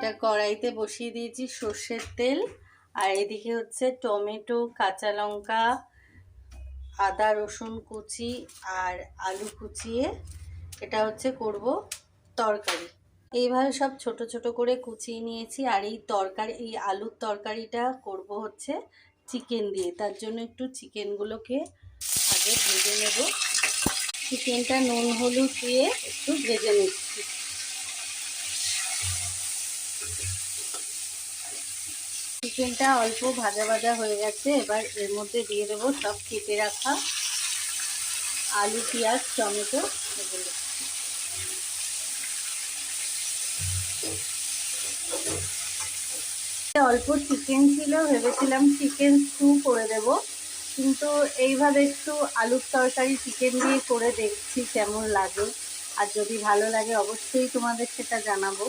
এটা কড়াইতে বসিয়ে দিয়েছি সর্ষের তেল, আর এদিকে হচ্ছে টমেটো, কাঁচা লঙ্কা, আদা রসুন কুচি আর আলু কুচিয়ে এটা হচ্ছে করব তরকারি। এইভাবে সব ছোট ছোট করে কুচিয়ে নিয়েছি। আর এই আলুর তরকারিটা করব হচ্ছে চিকেন দিয়ে। তার জন্য একটু চিকেনগুলোকে আগে ভেজে নেব। চিকেনটা নুন হলুদ দিয়ে একটু ভেজে নিচ্ছি। চিকেনটা অল্প ভাজা ভাজা হয়ে গেছে। এবার এর মধ্যে দিয়ে দেবো সব কেটে রাখা আলু, পেঁয়াজ, টমেটো এগুলো। অল্প চিকেন ছিল, ভেবেছিলাম চিকেন স্টু করে দেব, কিন্তু এইভাবে একটু আলুর তরকারি চিকেন দিয়ে করে দেখছি কেমন লাগে। আর যদি ভালো লাগে অবশ্যই তোমাদের সেটা জানাবো।